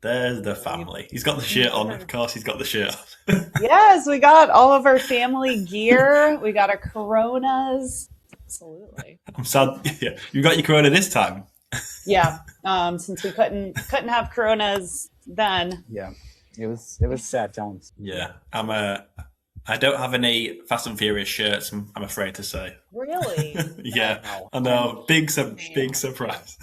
There's the family. He's got the shirt on. Of course, he's got the shirt on. Yes, we got all of our family gear. We got our Coronas. Absolutely. I'm sad. Yeah, you got your Corona this time. Yeah. Since we couldn't have Coronas then. Yeah, it was sad times. Yeah, I don't have any Fast and Furious shirts. I'm afraid to say. Really? Yeah, Wow. I know. Big surprise.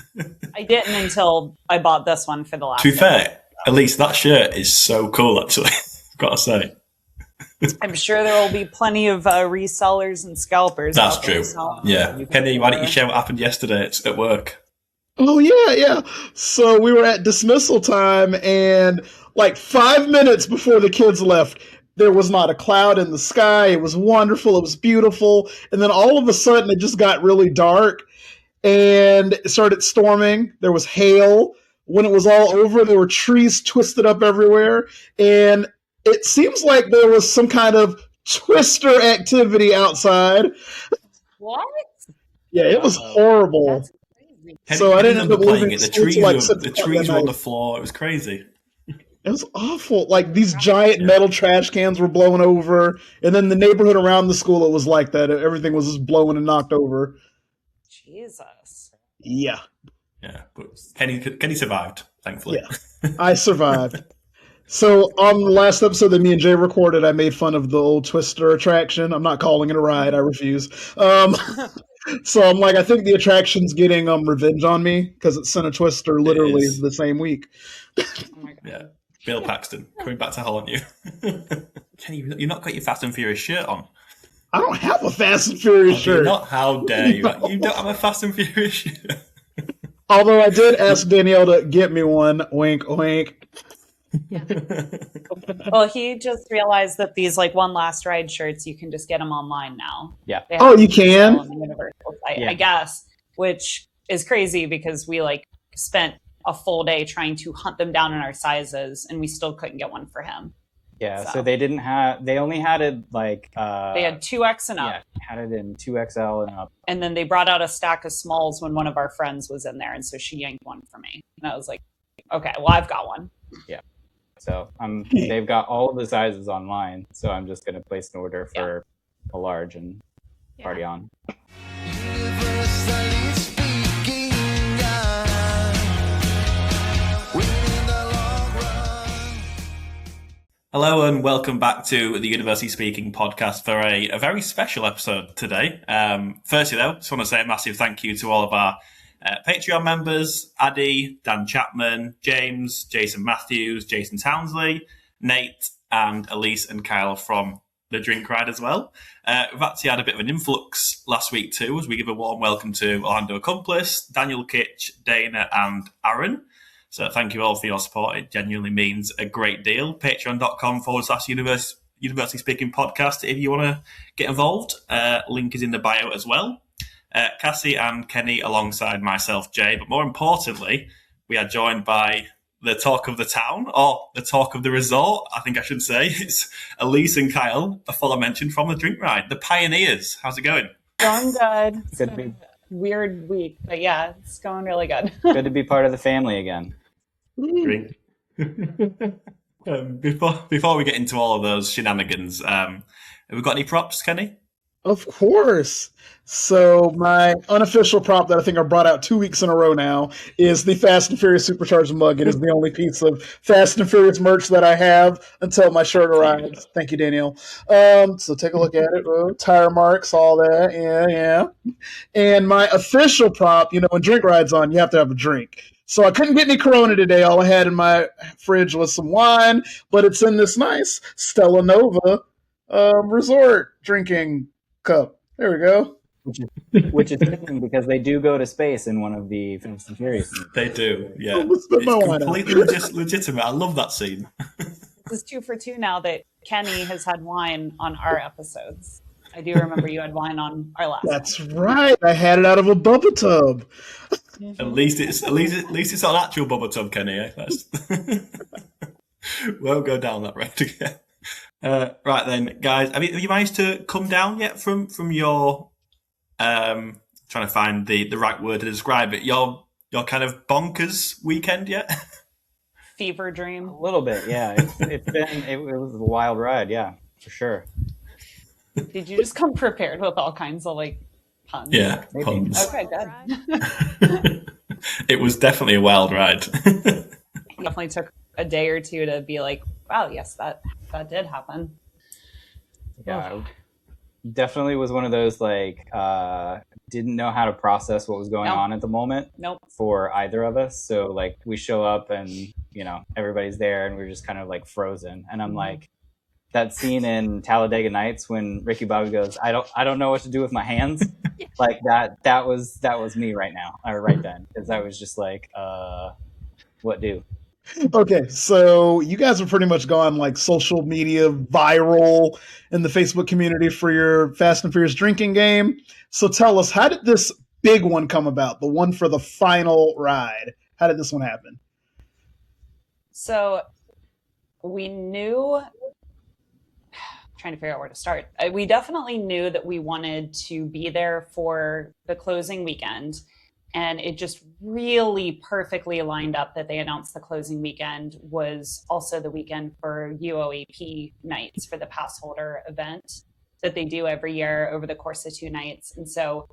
I didn't until I bought this one for the last. To be fair, Elise, that shirt is so cool. Actually, I've got to say. I'm sure there will be plenty of resellers and scalpers. That's out there, true. so- Yeah, Kenny, why don't you share what happened yesterday at work? Oh yeah. So we were at dismissal time, and like 5 minutes before the kids left, there was not a cloud in the sky. It was wonderful. It was beautiful. And then all of a sudden, it just got really dark, and it started storming. There was hail. When it was all over, there were trees twisted up everywhere, and it seems like there was some kind of twister activity outside. What? Yeah, it was horrible. That's crazy. So I didn't end up playing leaving it. The school trees, till, like, were, 6 the o'clock trees that were on night. the floor. It was crazy. It was awful. Like these giant metal trash cans were blowing over, and then the neighborhood around the school, it was like that. Everything was just blowing and knocked over. Jesus. Yeah, Yeah, but Kenny survived, thankfully. yeah, I survived. So on the last episode that me and Jay recorded, I made fun of the old Twister attraction. I'm not calling it a ride. I refuse. So I'm like, I think the attraction's getting revenge on me because it sent a Twister literally is. the same week. Oh my God. Yeah, Bill Paxton coming back to haunt you. Kenny, you've not got your Fast and Furious shirt on. I don't have a Fast and Furious You're shirt. not. How dare you? You don't have a Fast and Furious shirt. Although I did ask Danielle to get me one. Wink, wink. Well, he just realized that these like one last ride shirts, you can just get them online now. Yeah. They Oh, have you them for sale can? on the Universal site, Yeah. I guess, which is crazy because we like spent a full day trying to hunt them down in our sizes, and we still couldn't get one for him. Yeah, So. so they only had it like They had 2X and up, yeah, had it in 2XL and up. and then they brought out a stack of smalls when one of our friends was in there, and so she yanked one for me, and I was like, okay, well, I've got one. So they've got all of the sizes online. So I'm just gonna place an order for a large and party on. Universally speaking, winning the long run. Hello and welcome back to the University Speaking podcast for a very special episode today. Firstly, though, just want to say a massive thank you to all of our Patreon members, Addy, Dan Chapman, James, Jason Matthews, Jason Townsley, Nate, and Elise and Kyle from the Drink Ride as well. We've actually had a bit of an influx last week too, as we give a warm welcome to Orlando Accomplice, Daniel Kitch, Dana, and Aaron. So thank you all for your support. It genuinely means a great deal. Patreon.com/University Speaking Podcast if you want to get involved. Link is in the bio as well. Cassie and Kenny alongside myself, Jay. But more importantly, we are joined by the talk of the town, or the talk of the resort, I think I should say. It's Elise and Kyle, aforementioned from the Drink Ride, the pioneers. How's it going? Going good. It's Good to been be a weird week, but yeah, it's going really good. good to be part of the family again. Drink. Before we get into all of those shenanigans, have we got any props, Kenny? Of course. So my unofficial prop that I think I brought out 2 weeks in a row now is the Fast and Furious Supercharged mug. It is the only piece of Fast and Furious merch that I have until my shirt arrives. Thank you, Danielle. So take a look at it. Oh, tire marks, all that. Yeah. And my official prop, when Drink Ride's on, you have to have a drink. So I couldn't get any Corona today. All I had in my fridge was some wine, but it's in this nice Stella Nova resort drinking cup. There we go. Which is fitting because they do go to space in one of the Fast and Furious movies. They do, yeah. Oh, let's put my It's wine out. completely legitimate. I love that scene. This is 2 for 2 now that Kenny has had wine on our episodes. I do remember you had wine on our last That's right. I had it out of a Bubba tub. At least it's not an actual Bubba Tub, Kenny. Eh? Won't go down that road again. Right then, guys, have you managed to come down yet from your trying to find the right word to describe it? Your kind of bonkers weekend yet? Fever dream. A little bit, yeah. It was a wild ride, yeah, for sure. Did you just come prepared with all kinds of like puns? Yeah, Maybe. puns. Okay, good. It was definitely a wild ride. Definitely took a day or two to be like, wow, yes, that did happen. Yeah, definitely was one of those like didn't know how to process what was going Nope. on at the moment Nope. for either of us. So like we show up and everybody's there and we're just kind of like frozen. And I'm like, that scene in Talladega Nights when Ricky Bobby goes, I don't know what to do with my hands. Like that was me right now or right then, because I was just like, what do? Okay, so you guys have pretty much gone like social media viral in the Facebook community for your Fast and Furious drinking game. So tell us, how did this big one come about? The one for the final ride. How did this one happen? So we knew, trying to figure out where to start. We definitely knew that we wanted to be there for the closing weekend. And it just really perfectly lined up that they announced the closing weekend was also the weekend for UOAP nights, for the pass holder event that they do every year over the course of 2 nights. And so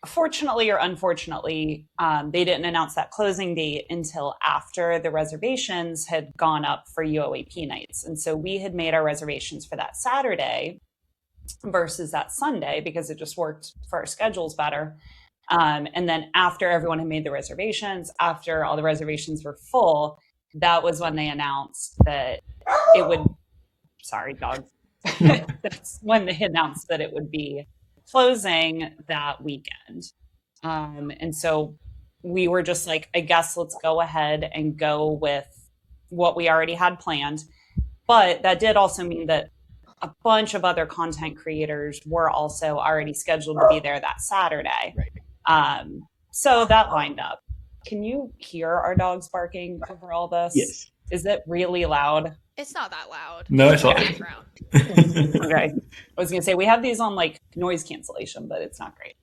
fortunately or unfortunately, they didn't announce that closing date until after the reservations had gone up for UOAP nights. And so we had made our reservations for that Saturday versus that Sunday because it just worked for our schedules better. And then after everyone had made the reservations, after all the reservations were full, that was when they announced that it would, sorry, dogs. That's when they announced that it would be closing that weekend. And so we were just like, I guess let's go ahead and go with what we already had planned. But that did also mean that a bunch of other content creators were also already scheduled to be there that Saturday. Right. So that lined up. Can you hear our dogs barking over all this? Yes. Is it really loud? It's not that loud. No, it's not. Background. Okay. I was going to say, we have these on like noise cancellation, but it's not great.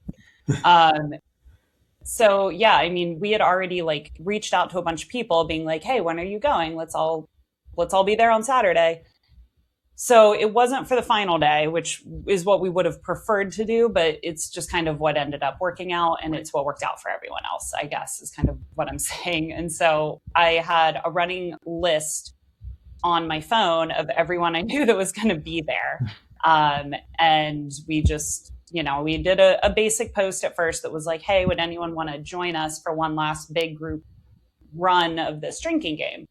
So yeah, I mean, we had already like reached out to a bunch of people being like, hey, when are you going? Let's all be there on Saturday. So it wasn't for the final day, which is what we would have preferred to do, but it's just kind of what ended up working out, and it's what worked out for everyone else, I guess, is kind of what I'm saying. And so I had a running list on my phone of everyone I knew that was going to be there. And we just, we did a basic post at first that was like, hey, would anyone want to join us for one last big group run of this drinking game?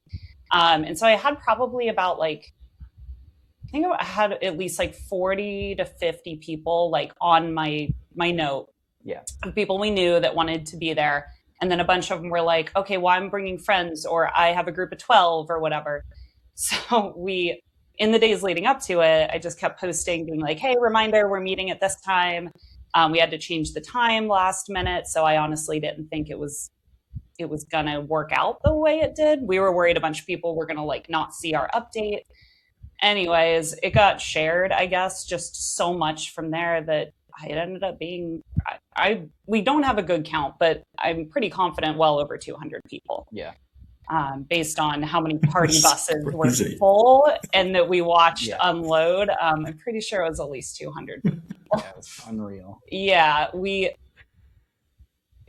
And so I had probably about like, I think I had at least like 40 to 50 people like on my note. Yeah. Of people we knew that wanted to be there. And then a bunch of them were like, okay, well, I'm bringing friends, or I have a group of 12 or whatever. So in the days leading up to it, I just kept posting being like, hey, reminder, we're meeting at this time. We had to change the time last minute. So I honestly didn't think it was going to work out the way it did. We were worried a bunch of people were going to like not see our update. Anyways, it got shared, I guess, just so much from there that it ended up being, we don't have a good count, but I'm pretty confident well over 200 people. Yeah. Based on how many party buses were Crazy. full and that we watched Yeah. unload. I'm pretty sure it was at least 200 people. Yeah, it was unreal. Yeah,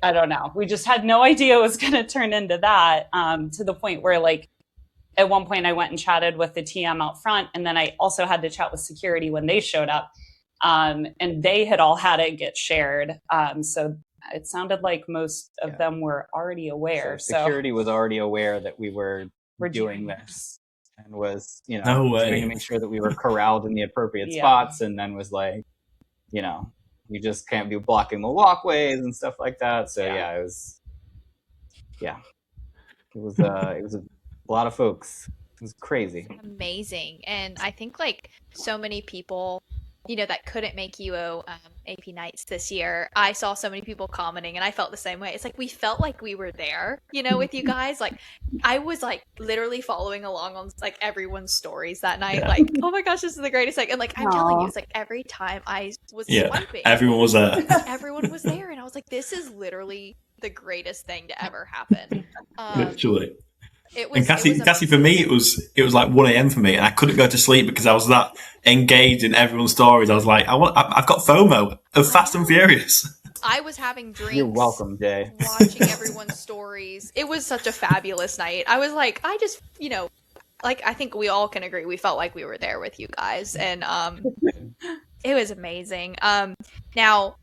I don't know. We just had no idea it was going to turn into that, to the point where like, at one point I went and chatted with the TM out front, and then I also had to chat with security when they showed up, and they had all had it get shared. So it sounded like most of them were already aware. So security was already aware that we were We're doing doing this, and was No way. trying to make sure that we were corralled in the appropriate Yeah. spots, and then was like, you just can't be blocking the walkways and stuff like that. So Yeah. it was a lot of folks. It was crazy. Amazing. And I think like so many people, that couldn't make UO AP nights this year. I saw so many people commenting, and I felt the same way. It's like we felt like we were there, with you guys. Like I was like literally following along on like everyone's stories that night. Yeah. Like, oh my gosh, this is the greatest thing. And like I'm telling Aw. you, it's like every time I was Yeah, swiping, everyone was there. everyone was there, and I was like, this is literally the greatest thing to ever happen. Literally. It And was. Cassie, for me, it was like 1 a.m. for me, and I couldn't go to sleep because I was that engaged in everyone's stories. I was like, I've got FOMO of Fast and Furious. I was having drinks. You're welcome, Jay. Watching everyone's stories. It was such a fabulous night. I was like, I just, like, I think we all can agree. We felt like we were there with you guys, and it was amazing. Now,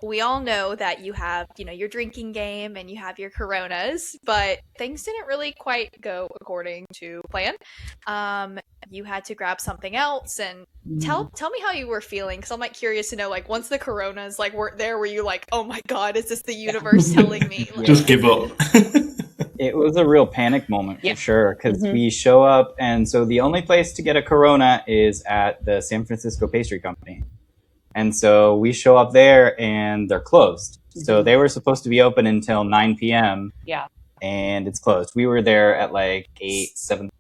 we all know that you have, your drinking game and you have your Coronas, but things didn't really quite go according to plan. You had to grab something else, and tell me how you were feeling, because I'm like curious to know, like, once the Coronas like weren't there, were you like, oh my god, is this the universe telling me? Like, Just give up. It was a real panic moment Yeah. for sure, because we show up, and so the only place to get a Corona is at the San Francisco Pastry Company. And so we show up there, and they're closed. So they were supposed to be open until 9 p.m. Yeah. And it's closed. We were there at like 7:30.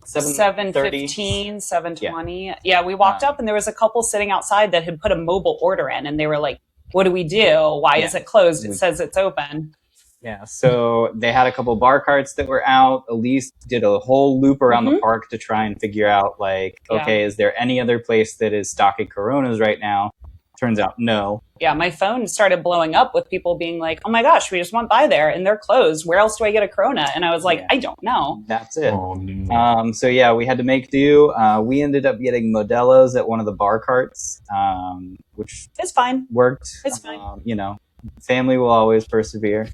7:15, 7:20. Yeah, we walked up and there was a couple sitting outside that had put a mobile order in, and they were like, what do we do? Why is it closed? It says it's open. Yeah, so they had a couple bar carts that were out. Elise did a whole loop around the park to try and figure out, like, okay, is there any other place that is stocking Coronas right now? Turns out, no. Yeah, my phone started blowing up with people being like, oh my gosh, we just went by there and they're closed. Where else do I get a Corona? And I was like, I don't know. That's it. Oh, no. So yeah, we had to make do. We ended up getting Modelo's at one of the bar carts, which It's fine. worked. It's fine. Family will always persevere.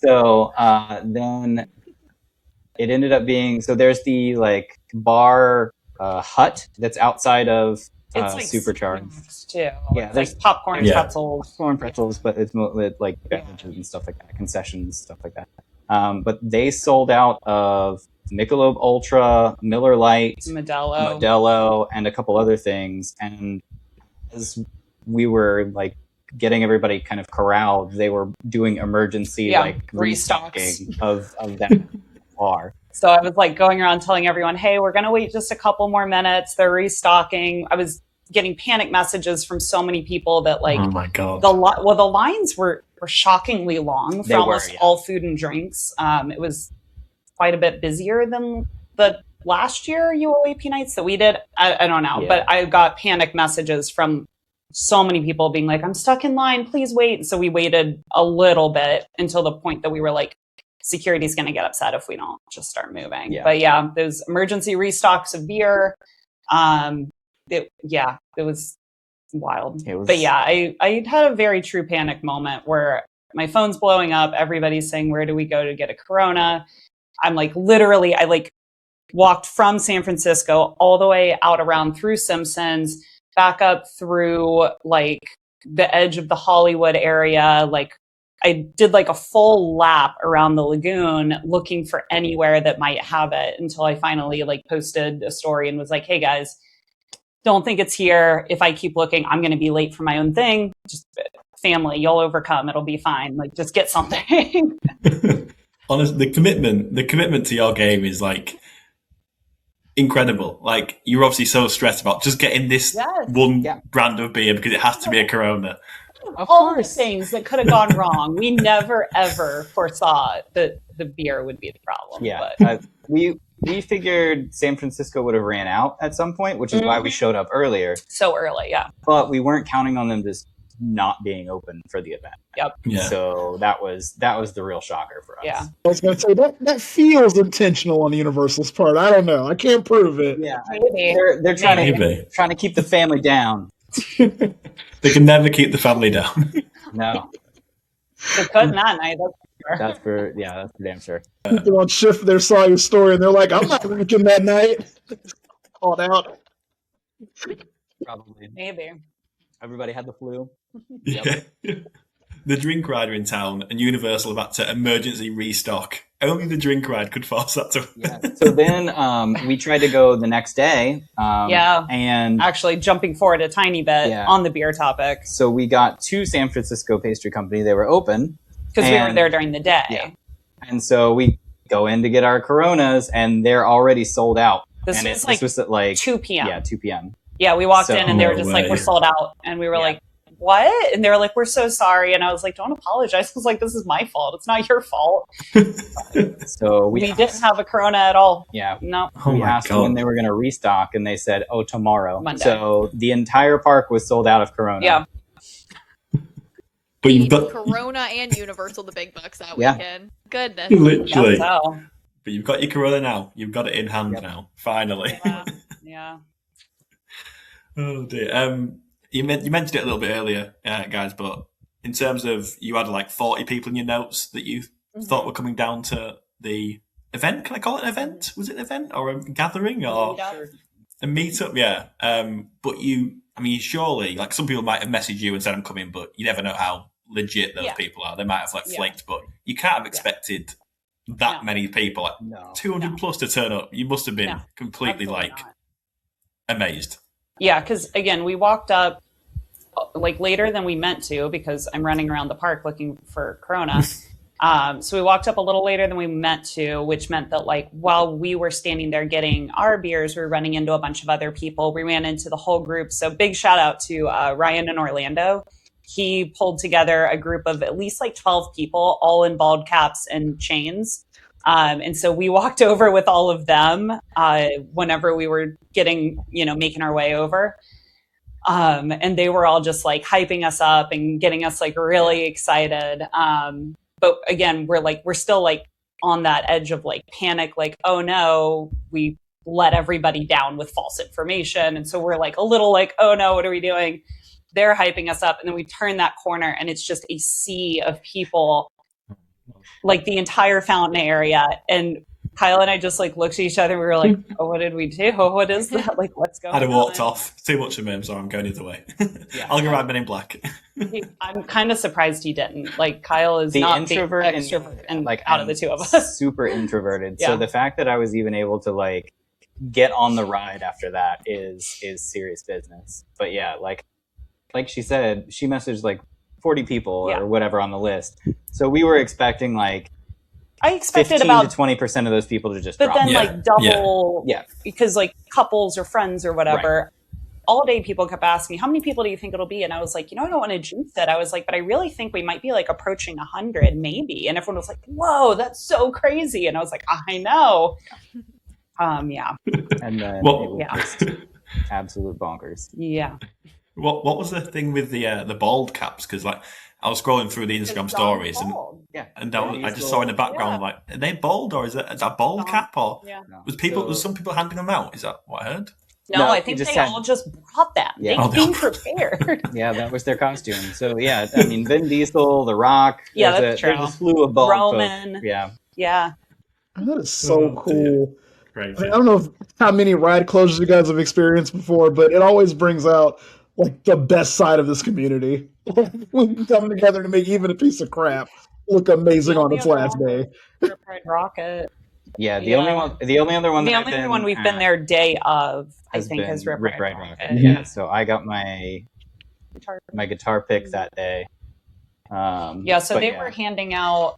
Then it ended up being, so there's the like bar hut that's outside of It's like Supercharged. snacks, too. Yeah, It's there's like popcorn, Yeah. pretzels. corn pretzels, but it's mostly like beverages and stuff like that, concessions, stuff like that. But they sold out of Michelob Ultra, Miller Lite, Modelo, and a couple other things. And as we were like getting everybody kind of corralled, they were doing emergency like restocking of that bar. So I was like going around telling everyone, hey, we're going to wait just a couple more minutes. They're restocking. I was getting panic messages from so many people that like, Oh my god. the lines were shockingly long for They were, almost yeah. all food and drinks. It was quite a bit busier than the last year UOAP nights that we did. I don't know, but I got panic messages from so many people being like, I'm stuck in line, please wait. So we waited a little bit until the point that we were like, security's going to get upset if we don't just start moving. Yeah. But yeah, those emergency restocks of beer. It was wild. But yeah, I had a very true panic moment where my phone's blowing up. Everybody's saying, where do we go to get a Corona? I'm like, literally, I like walked from San Francisco all the way out around through Simpsons, back up through like the edge of the Hollywood area. Like I did like a full lap around the lagoon looking for anywhere that might have it until I finally like posted a story and was like, hey guys, don't think it's here. If I keep looking, I'm going to be late for my own thing. Just family, you'll overcome. It'll be fine. Like just get something. Honestly, the commitment to your game is like incredible. Like you're obviously so stressed about just getting this one brand of beer because it has to be a Corona. All the things that could have gone wrong. We never ever foresaw that the beer would be the problem. Yeah, but. we figured San Francisco would have ran out at some point, which is why we showed up earlier. So early, yeah. But we weren't counting on them just not being open for the event. Yep. Yeah. So that was the real shocker for us. Yeah. I was going to say that feels intentional on Universal's part. I don't know. I can't prove it. Yeah, Maybe. they're trying Maybe. to keep the family down. They can never keep the family down. No, They couldn't that night. that's for damn sure. People on shift there saw your story and they're like, I'm not drinking that night. Called out. Probably Maybe. everybody had the flu. Yeah. The drink rider in town and Universal have had to emergency restock. Only the drink ride could force that to. Yeah. So then we tried to go the next day. And Actually, jumping forward a tiny bit on the beer topic. So we got to San Francisco Pastry Company. They were open. Because we were there during the day. Yeah. And so we go in to get our Coronas, and they're already sold out. This was at like 2 p.m. Yeah, 2 p.m. Yeah, we walked So- in and they were No just like, way. we're sold out. And we were like, what? And they were like, we're so sorry. And I was like, don't apologize. I was like, this is my fault. It's not your fault. So We didn't have a Corona at all. Yeah. No. Oh We my asked God. when they were going to restock, and they said, "Oh, tomorrow." Monday. So the entire park was sold out of Corona. Yeah. But you've got Corona and Universal the big bucks that Yeah. weekend. Goodness. literally. Yeah, so. But you've got your Corona now. You've got it in hand Yep. now. Finally. Yeah. Yeah. Oh dear. You mentioned it a little bit earlier, guys. But in terms of you had like 40 people in your notes that you thought were coming down to the event. Can I call it an event? Was it an event or a gathering or a meetup? Yeah. But you surely, like, some people might have messaged you and said I'm coming, but you never know how legit those people are. They might have like flaked, but you can't have expected that many people, like No. 200 plus to turn up. You must have been completely Absolutely like not. amazed. Yeah, because again, we walked up like later than we meant to because I'm running around the park looking for Corona. So we walked up a little later than we meant to, which meant that like while we were standing there getting our beers, we were running into a bunch of other people. We ran into the whole group. So big shout out to Ryan in Orlando. He pulled together a group of at least like 12 people, all in bald caps and chains. And so we walked over with all of them whenever we were making our way over. And they were all just like hyping us up and getting us like really excited. But again, we're still like on that edge of like panic, like, oh no, we let everybody down with false information. And so we're like a little like, oh no, what are we doing? They're hyping us up. And then we turn that corner and it's just a sea of people, like the entire fountain area. And Kyle and I just like looked at each other and we were like, oh, what did we do? What is that? Like, what's going on? I'd have walked off. Too much of me. I'm sorry, I'm going either way. I'll go ride Men in Black. I'm kind of surprised he didn't. Like, Kyle is The not introvert the extrovert and like out of the two of us. super introverted. Yeah. So the fact that I was even able to like get on the ride after that is serious business. But yeah, like she said, she messaged like 40 people or whatever on the list. So we were expecting like I expected 15 about to 20% of those people to just but drop. then Yeah. like double Yeah. because like couples or friends or whatever. All day people kept asking, how many people do you think it'll be? And I was like, I don't want to jinx it. I was like, but I really think we might be like approaching 100 maybe. And everyone was like, whoa, that's so crazy. And I was like, I know. Yeah. And then Well- it was Yeah. just absolute bonkers. Yeah. What was the thing with the bald caps? Because like I was scrolling through the Instagram stories Yeah. and I just saw in the background like, are they bald or is that a bald cap or Yeah. was some people handing them out? Is that what I heard? No, No, I think you just they had- all just brought them. Yeah. They came prepared. Yeah, that was their costume. So yeah, I mean, Vin Diesel, The Rock. Yeah, there's that's a true. slew of bald Roman. folks. Yeah. Yeah. That is so Oh, cool. Crazy. I don't know how many ride closures you guys have experienced before, but it always brings out like the best side of this community. We come together to make even a piece of crap look amazing on its last day. Pride Rocket. Yeah, the Yeah. only one, the only other one, The that I've only been one we've been at there day of, I has think, been is Rip Rip Ride Ride Rocket. Rocket. Yeah, so I got my guitar pick that day. Yeah, so but they were handing out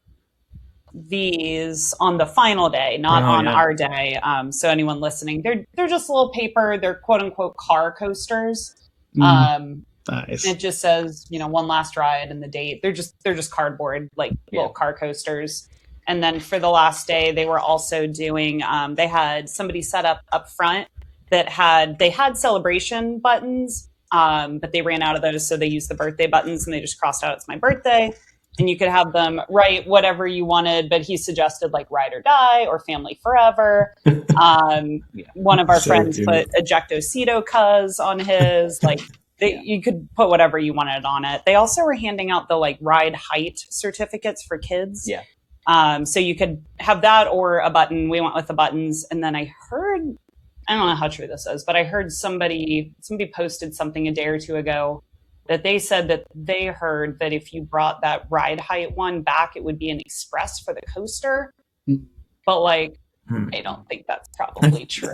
these on the final day, not Oh, on yeah. our day. So anyone listening, they're just little paper. They're quote unquote car coasters. Nice. It just says, one last ride and the date. They're just cardboard, like little car coasters. And then for the last day, they were also doing. They had somebody set up front that had celebration buttons, but they ran out of those, so they used the birthday buttons and they just crossed out "It's my birthday." And you could have them write whatever you wanted, but he suggested like "Ride or Die" or "Family Forever." One of our So friends cute. put "Ejectocito Cuz" on his, like. You could put whatever you wanted on it. They also were handing out the like ride height certificates for kids. Yeah. So you could have that or a button. We went with the buttons. And then I don't know how true this is, but I heard somebody posted something a day or two ago that they said that they heard that if you brought that ride height one back, it would be an express for the coaster. But like, I don't think that's probably true.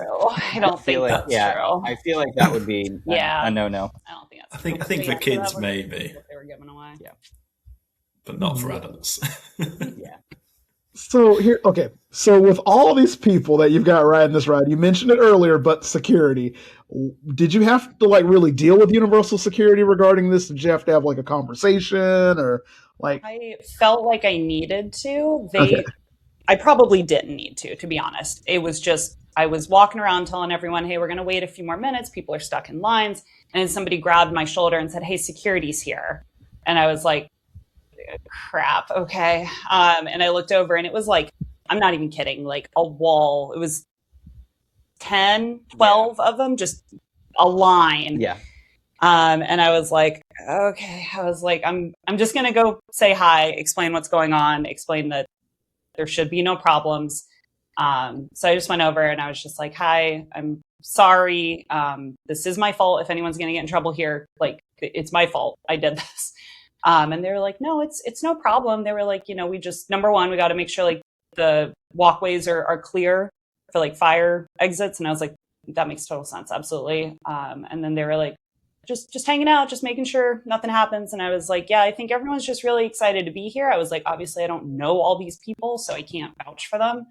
I don't think that's true. I feel like that would be a no-no. I don't think that's I think true. for Yeah, so kids that was maybe, what they were giving away. Yeah. but not for adults. Yeah. So here, okay. So with all these people that you've got riding this ride, you mentioned it earlier, but security. Did you have to like really deal with Universal Security regarding this? Did you have to have like a conversation or like? I felt like I needed to. Okay. I probably didn't need to be honest. It was just, I was walking around telling everyone, hey, we're going to wait a few more minutes. People are stuck in lines. And then somebody grabbed my shoulder and said, hey, security's here. And I was like, crap, okay. And I looked over and it was like, I'm not even kidding, like a wall. It was 10, 12 of them, just a line. Yeah. And I was like, okay. I was like, I'm just gonna go say hi, explain what's going on, explain that there should be no problems. So I just went over and I was just like, hi, I'm sorry. This is my fault. If anyone's gonna get in trouble here, like it's my fault. I did this. And they were like, no, it's no problem. They were like, we just, number one, we got to make sure like the walkways are clear for like fire exits. And I was like, that makes total sense. Absolutely. And then they were like, just hanging out, just making sure nothing happens. And I was like, yeah, I think everyone's just really excited to be here. I was like, obviously I don't know all these people, so I can't vouch for them.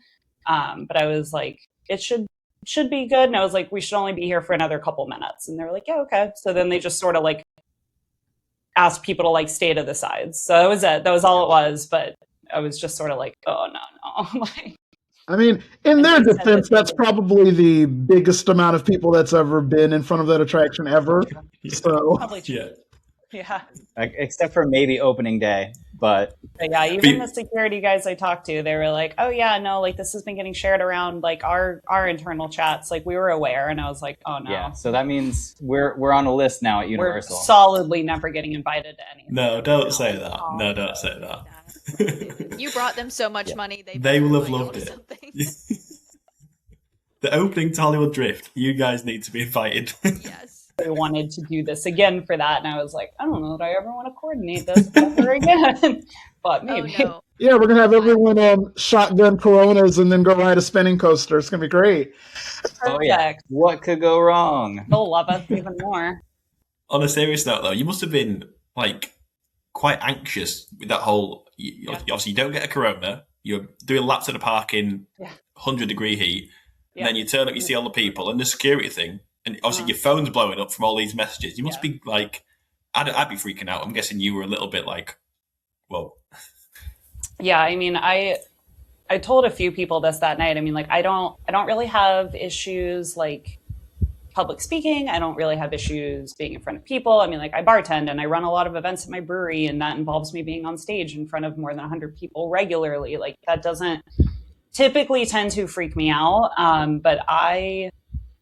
But I was like, it should be good. And I was like, we should only be here for another couple minutes. And they were like, yeah, okay. So then they just sort of like asked people to like stay to the sides. So that was it. That was all it was. But I was just sort of like, oh no. Like, I mean, in their defense, that's probably the biggest amount of people that's ever been in front of that attraction ever. So probably true. Yeah. Like, except for maybe opening day, but Yeah, even the security guys I talked to, they were like, oh yeah, no, like this has been getting shared around like our internal chats. Like we were aware, and I was like, oh no. yeah. So that means we're on a list now at Universal. We're solidly never getting invited to anything. No, don't say that. No, don't say that. You brought them so much money. They will have buy loved all it. something. The opening to Hollywood Drift, you guys need to be invited. Yes. I wanted to do this again for that, and I was like, I don't know that I ever want to coordinate this ever again. But maybe. Oh no. yeah, we're gonna have everyone shotgun Coronas and then go ride a spinning coaster. It's gonna be great. Oh yeah. Perfect. What could go wrong? They'll love us even more. On a serious note, though, you must have been like quite anxious with that whole. Obviously, you don't get a Corona. You're doing laps at the park in 100-degree heat, and then you turn up, you see all the people, and the security thing, and obviously your phone's blowing up from all these messages. You must be like, I'd be freaking out. I'm guessing you were a little bit like, whoa. Yeah, I mean, I told a few people this that night. I mean, like, I don't really have issues like public speaking. I don't really have issues being in front of people. I mean, like I bartend and I run a lot of events at my brewery, and that involves me being on stage in front of more than 100 people regularly. Like that doesn't typically tend to freak me out. But I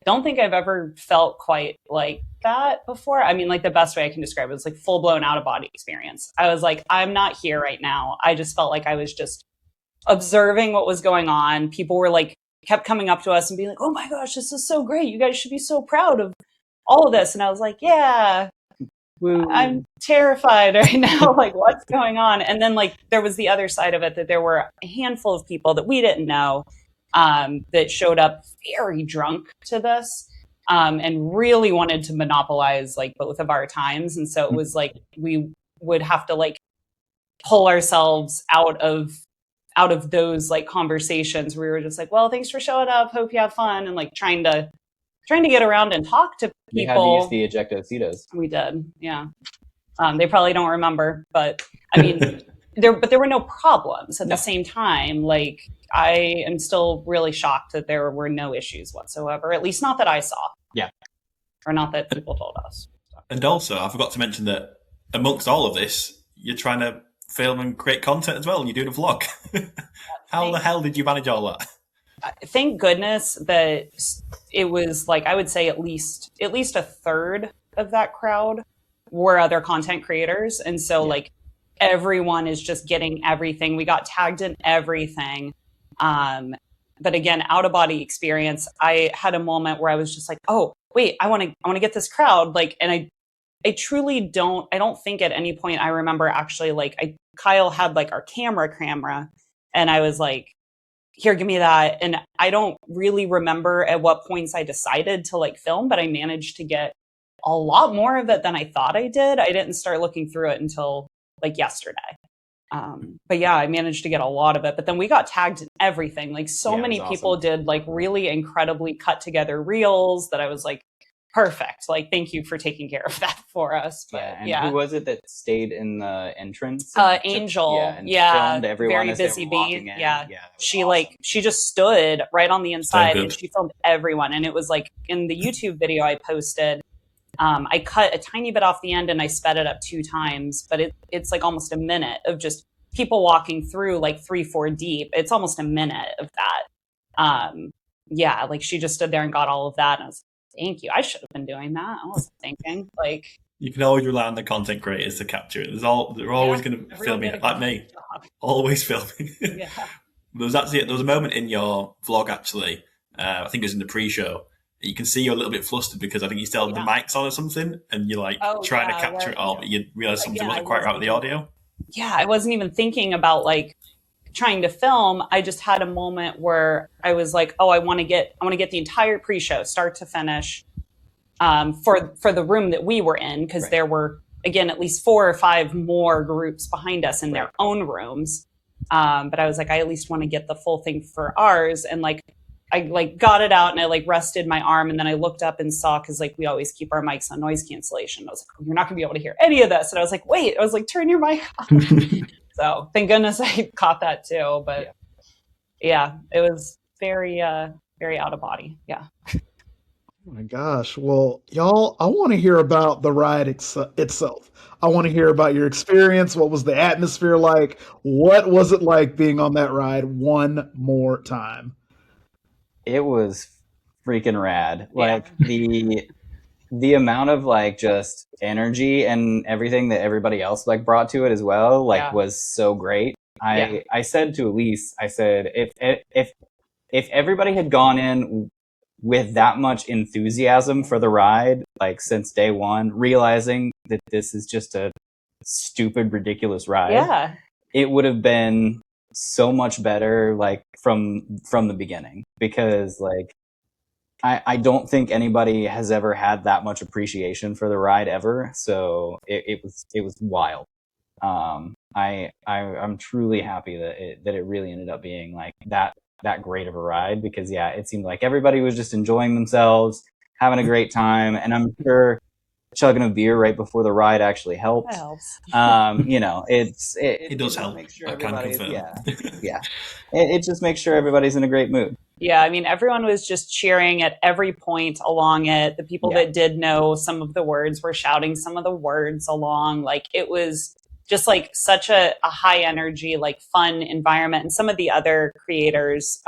don't think I've ever felt quite like that before. I mean, like the best way I can describe it is like full blown out of body experience. I was like, I'm not here right now. I just felt like I was just observing what was going on. People were like, kept coming up to us and being like, oh my gosh, this is so great. You guys should be so proud of all of this. And I was like, yeah, I'm terrified right now. Like, what's going on? And then like, there was the other side of it, that there were a handful of people that we didn't know that showed up very drunk to this and really wanted to monopolize like both of our times. And so it was like, we would have to like pull ourselves out of those like conversations where we were just like, well, thanks for showing up. Hope you have fun. And like trying to get around and talk to people. You had to use the ejectocitos. We did. Yeah. They probably don't remember, but I mean, there were no problems at the same time. Like I am still really shocked that there were no issues whatsoever, at least not that I saw. Yeah. Or not that people told us. And also, I forgot to mention that amongst all of this, you're trying to film and create content as well, and you're doing a vlog. How the hell did you manage all that? Thank goodness that it was like, I would say at least a third of that crowd were other content creators. And so like everyone is just getting everything. We got tagged in everything. But again, out of body experience, I had a moment where I was just like, oh, wait, I want to get this crowd. Like, and I truly don't think at any point I remember actually like Kyle had like our camera and I was like, here, give me that. And I don't really remember at what points I decided to like film, but I managed to get a lot more of it than I thought I did. I didn't start looking through it until like yesterday. But yeah, I managed to get a lot of it. But then we got tagged in everything. Like so Yeah, it many was people awesome. did like really incredibly cut together reels that I was like, perfect. Like, thank you for taking care of that for us. But Yeah, and yeah. who was it that stayed in the entrance? And Angel, and yeah, filmed everyone very as they busy were bee. walking in. Yeah, that was she awesome. like she just stood right on the inside good. and she filmed everyone. And it was like in the YouTube video I posted, I cut a tiny bit off the end and I sped it up 2 times, but it's like almost a minute of just people walking through like 3-4 deep. It's almost a minute of that. Yeah, like she just stood there and got all of that, and I was like, thank you. I should have been doing that. I wasn't thinking like. You can always rely on the content creators to capture it. They're always going to film everyone did it, a like great me. job. Always filming. Yeah. There was a moment in your vlog actually. I think it was in the pre-show. You can see you're a little bit flustered because I think you still have the mics on or something, and you're like trying to capture it all, but you realize something wasn't quite right with the audio. Yeah, I wasn't even thinking about like trying to film. I just had a moment where I was like, oh, I want to get the entire pre-show start to finish, for the room that we were in, because there were again at least 4 or 5 more groups behind us in their own rooms. But I was like, I at least want to get the full thing for ours, and like I like got it out and I like rested my arm, and then I looked up and saw, because like we always keep our mics on noise cancellation. I was like, oh, you're not gonna be able to hear any of this. And I was like, wait, I was like, turn your mic off. So thank goodness I caught that too. But yeah, it was very very out of body. Yeah. Oh my gosh. Well, y'all, I want to hear about the ride itself. I want to hear about your experience. What was the atmosphere like? What was it like being on that ride one more time? It was freaking rad. Like the amount of like just energy and everything that everybody else like brought to it as well, like was so great. I said to Elise, I said, if everybody had gone in with that much enthusiasm for the ride, like since day one, realizing that this is just a stupid, ridiculous ride, it would have been so much better, like from the beginning, because like I don't think anybody has ever had that much appreciation for the ride ever. So it was wild. I'm truly happy that it really ended up being like that great of a ride, because it seemed like everybody was just enjoying themselves, having a great time, and I'm sure chugging a beer right before the ride actually helped. That helps. It does help. Make sure I can confirm. It just makes sure everybody's in a great mood. Yeah, I mean, everyone was just cheering at every point along it. The people that did know some of the words were shouting some of the words along. Like, it was just like such a high energy, like fun environment. And some of the other creators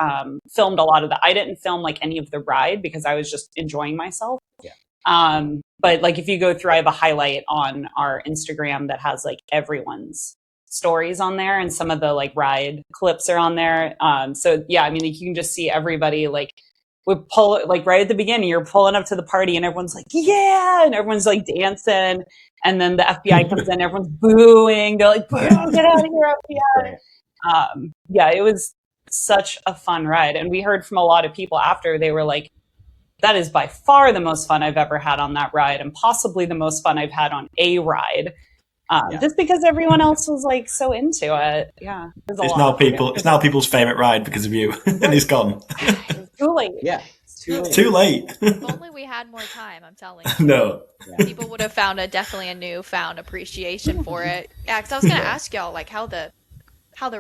filmed a lot of that. I didn't film like any of the ride because I was just enjoying myself. But like if you go through, I have a highlight on our Instagram that has like everyone's stories on there, and some of the like ride clips are on there. So yeah, I mean, like, you can just see everybody like we pull, like right at the beginning, you're pulling up to the party and everyone's like, yeah, and everyone's like dancing, and then the FBI comes in, everyone's booing, they're like, boo, get out of here, FBI. Yeah, it was such a fun ride, and we heard from a lot of people after. They were like, that is by far the most fun I've ever had on that ride, and possibly the most fun I've had on a ride. Just because everyone else was like so into it. Yeah. It's now people's favorite ride because of you. And it's gone. It's too late. Yeah. It's too late. If only we had more time, I'm telling you. No. People would have found definitely a newfound appreciation for it. Yeah, because I was going to ask y'all like how the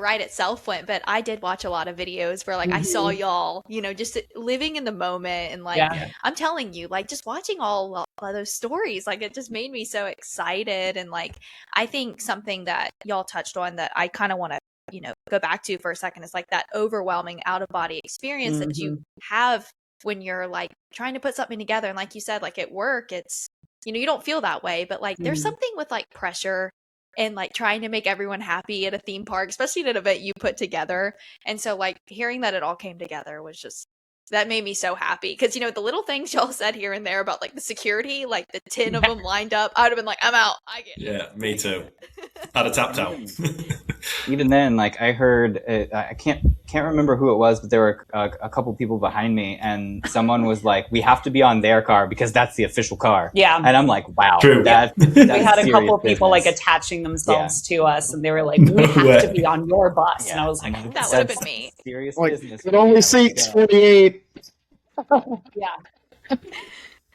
ride itself went, but I did watch a lot of videos where like I saw y'all, just living in the moment, and like I'm telling you, like just watching all of those stories, like it just made me so excited. And like I think something that y'all touched on that I kind of want to go back to for a second is like that overwhelming out of body experience that you have when you're like trying to put something together. And like you said, like at work, it's you don't feel that way, but like there's something with like pressure and like trying to make everyone happy at a theme park, especially at an event you put together. And so like hearing that it all came together was just, that made me so happy. Because, the little things y'all said here and there about like the security, like the 10 of them lined up, I would have been like, I'm out. I get it. Yeah, me too. I'd have tapped out. even then, like I heard, I can't remember who it was, but there were a couple people behind me, and someone was like, "We have to be on their car because that's the official car." Yeah. And I'm like, "Wow, True. that's We had a serious couple people like business. attaching themselves to us, and they were like, No "We have way. to be on your bus," and Yeah. I was like, I'm like, That would have "That's been me. serious Like, business." it only seats 48. "Yeah, I would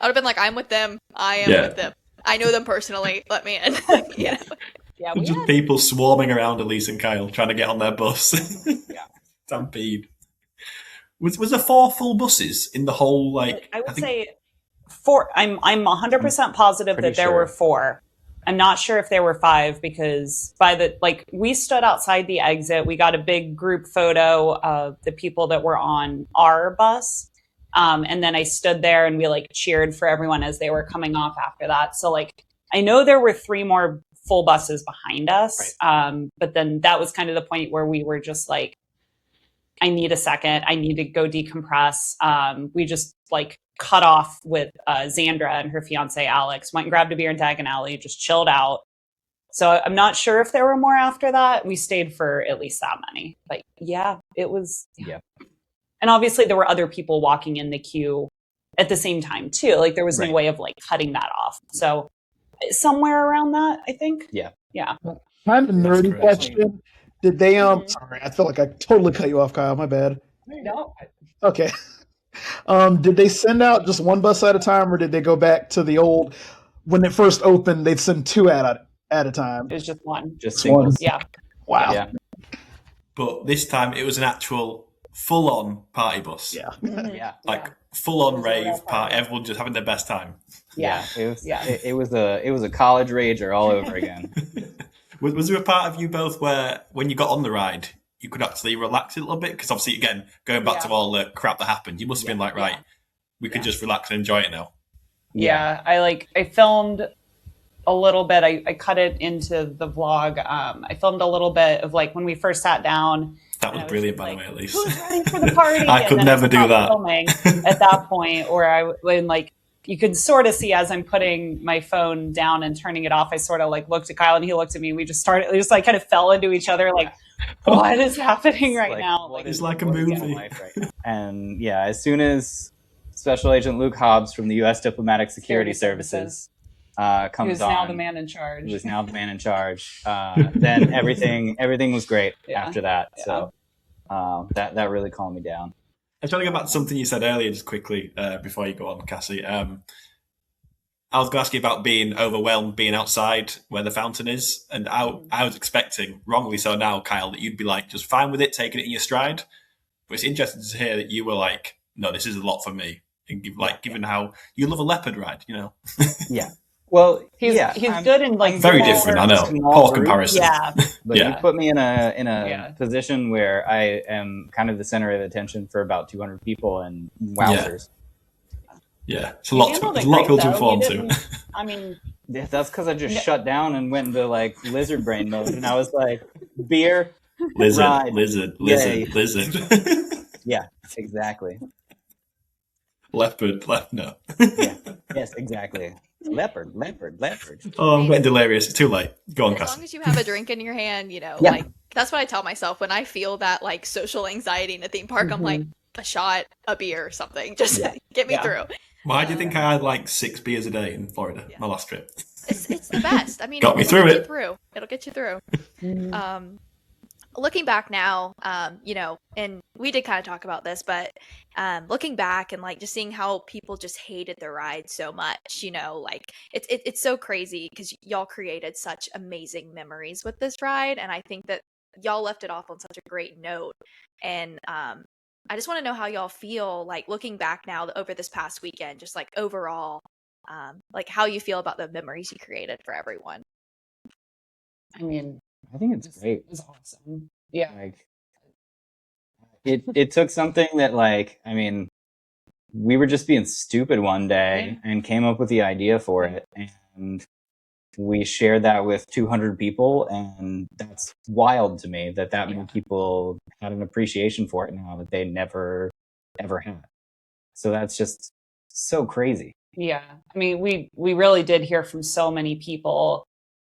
have been like, I'm with them. I am Yeah. with them. I know them personally. Let me in. You know? yeah." We Just had people swarming around Elise and Kyle trying to get on their bus. Yeah. Stampede. Was there 4 full buses in the whole, like... I would think- say 4. I'm 100% positive pretty that there sure. were 4. I'm not sure if there were 5 because we stood outside the exit. We got a big group photo of the people that were on our bus. And then I stood there and we like cheered for everyone as they were coming off after that. So like, I know there were 3 more full buses behind us. But then that was kind of the point where we were just like, I need a second. I need to go decompress. We just like cut off with Xandra and her fiance Alex, went and grabbed a beer in Diagon Alley, just chilled out. So I'm not sure if there were more after that. We stayed for at least that many. But yeah, it was. Yeah. And obviously there were other people walking in the queue at the same time too. Like there was no Right. way of like cutting that off. So somewhere around that, I think. Yeah. Yeah. Kind of nerdy crazy. question. Did they Mhm. sorry, I feel like I totally cut you off, Kyle. My bad. No. Okay. Did they send out just one bus at a time, or did they go back to the old when it first opened, they'd send 2 at a time? It was just one. Just One. singles. Yeah. Wow. Yeah. But this time it was an actual full-on party bus. Yeah. Mhm. Yeah. Like, full-on It was a real rave party. party. Everyone just having their best time. Yeah. It was. Yeah. It was a college rager all over again. Was there a part of you both where, when you got on the ride, you could actually relax a little bit? Because obviously, again, going back Yeah. to all the crap that happened, you must have been like, right, we could just relax and enjoy it now. Yeah, I filmed a little bit. I cut it into the vlog. I filmed a little bit of like when we first sat down. That and was I brilliant, just by the like, way, at least. Who's ready for the party? I And could then never do stopped that. Filming at that point, or when like you could sort of see as I'm putting my phone down and turning it off, I sort of like looked at Kyle and he looked at me. We just like kind of fell into each other. Like, what is happening right Like, now? what Like, It's like a what is movie. life right now? And yeah, as soon as Special Agent Luke Hobbs from the U.S. Diplomatic Security Services comes who's on, now the man in charge. who is now the man in charge, then everything was great Yeah. after that. Yeah. So that really calmed me down. I'm trying to go back to something you said earlier, just quickly, before you go on, Cassie. I was going to ask you about being overwhelmed, being outside where the fountain is. And I was expecting, wrongly so now, Kyle, that you'd be like, just fine with it, taking it in your stride. But it's interesting to hear that you were like, no, this is a lot for me. And given how you love a leopard ride, you know. Yeah. Well, He's I'm good in like Very small- different, I know. small Poor group. comparison. Yeah, But Yeah. you put me in a Yeah. position where I am kind of the center of attention for about 200 people, and wowzers. Yeah, it's a You lot, handled it's it a lot of great, people to though. inform You to. didn't- I mean, Yeah, that's because I just No. shut down and went into like lizard brain mode, and I was like, beer, Lizard, Ride. lizard, Yay. lizard, lizard. yeah, exactly, Leopard, no. yeah, yes, exactly, leopard. Oh, I'm getting delirious. It's too late. Go on, As long Cassie. as you have a drink in your hand, you know, Yeah. like that's what I tell myself when I feel that like social anxiety in a theme park. I'm like a shot, a beer, or something. Just Yeah. get me Yeah. through. Why do you think I had like 6 beers a day in Florida, Yeah. my last trip? It's the best. I mean, Got me it'll through get it. You through. It'll get you through. Looking back now, you know, and we did kind of talk about this, but looking back and like just seeing how people just hated the ride so much, you know, like it's so crazy because y'all created such amazing memories with this ride, and I think that y'all left it off on such a great note. And I just want to know how y'all feel like looking back now over this past weekend, just like overall, like how you feel about the memories you created for everyone. I mean, I think it's great. it was awesome. Yeah. Like, it took something that like, I mean, we were just being stupid one day and came up with the idea for it, and we shared that with 200 people, and that's wild to me that many people had an appreciation for it now that they never ever had. So that's just so crazy. Yeah. I mean, we really did hear from so many people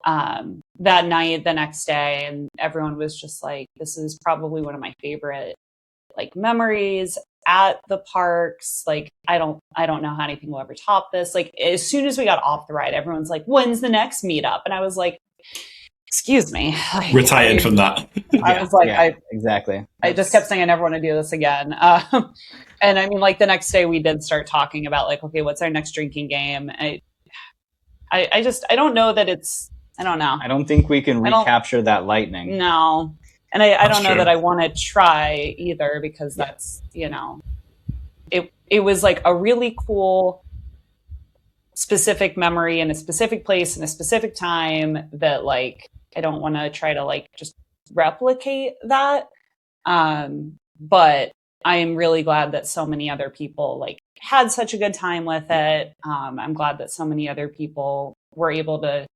that night, the next day, and everyone was just like, this is probably one of my favorite like memories at the parks. Like, I don't know how anything will ever top this. Like, as soon as we got off the ride, everyone's like, when's the next meetup? And I was like, excuse me. Like, Retired from that. I was like, exactly. I just kept saying I never want to do this again. And I mean, like the next day we did start talking about like, okay, what's our next drinking game? I don't know that it's, I don't know. I don't think we can recapture that lightning. No. And I don't know true. that I want to try either, because that's, it was like a really cool specific memory in a specific place in a specific time that like, I don't want to try to like just replicate that. But I am really glad that so many other people like had such a good time with it. I'm glad that so many other people were able to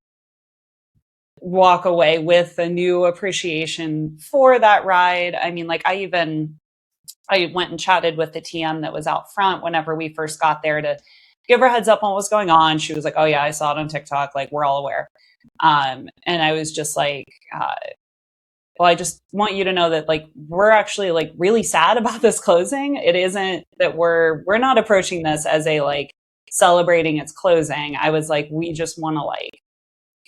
walk away with a new appreciation for that ride. I mean, like I went and chatted with the TM that was out front whenever we first got there to give her heads up on what was going on. She was like, oh yeah, I saw it on TikTok. Like, we're all aware. And I was just like, well, I just want you to know that like, we're actually like really sad about this closing. It isn't that we're not approaching this as a like celebrating its closing. I was like, we just want to like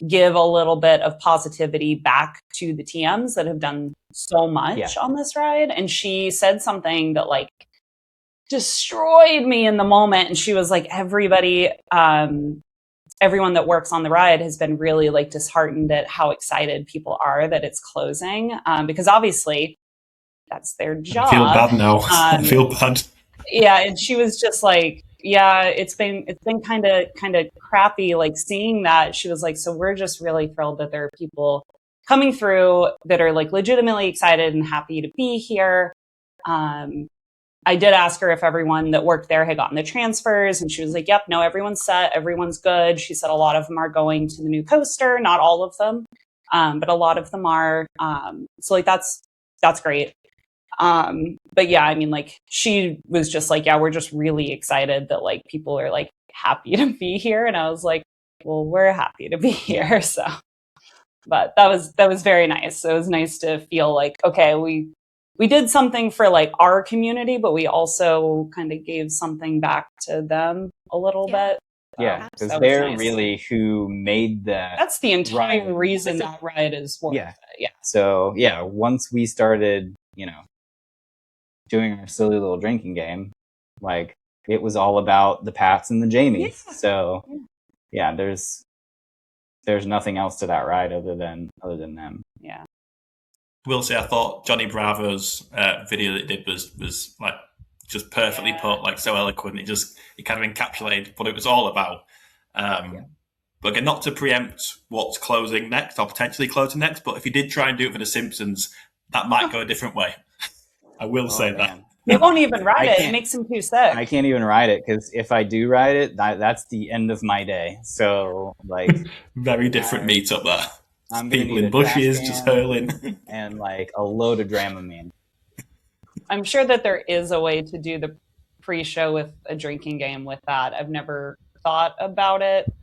give a little bit of positivity back to the TMs that have done so much on this ride. And she said something that like destroyed me in the moment. And she was like, everybody, everyone that works on the ride has been really like disheartened at how excited people are that it's closing. Because obviously that's their job. I feel bad now. I feel bad. Yeah. And she was just like, yeah, it's been kind of crappy, like seeing that. She was like, so we're just really thrilled that there are people coming through that are like legitimately excited and happy to be here. I did ask her if everyone that worked there had gotten the transfers, and she was like, yep, no, everyone's set, everyone's good. She said a lot of them are going to the new coaster, not all of them, but a lot of them are. So like that's great. But yeah, I mean, like she was just like, yeah, we're just really excited that like people are like happy to be here. And I was like, well, we're happy to be here. So, but that was very nice. So it was nice to feel like, okay, we did something for like our community, but we also kind of gave something back to them a little bit. Yeah, because that was they're nice. really who made That's the entire ride. reason that ride is worth it. Yeah. So yeah, once we started, doing our silly little drinking game, like it was all about the Pats and the Jamies. Yeah. So yeah, there's nothing else to that ride other than them. Yeah. Will say I thought Johnny Bravo's video that he did was like just perfectly put, like so eloquent. It kind of encapsulated what it was all about. But again, not to preempt what's closing next or potentially closing next, but if you did try and do it for The Simpsons, that might go a different way. I will say that. They won't even ride it. It makes them too sick. I can't even ride it because if I do ride it, that's the end of my day. So like, very different meetup there. I'm People in bushes just hurling, and like a load of Dramamine. I'm sure that there is a way to do the pre-show with a drinking game with that. I've never thought about it.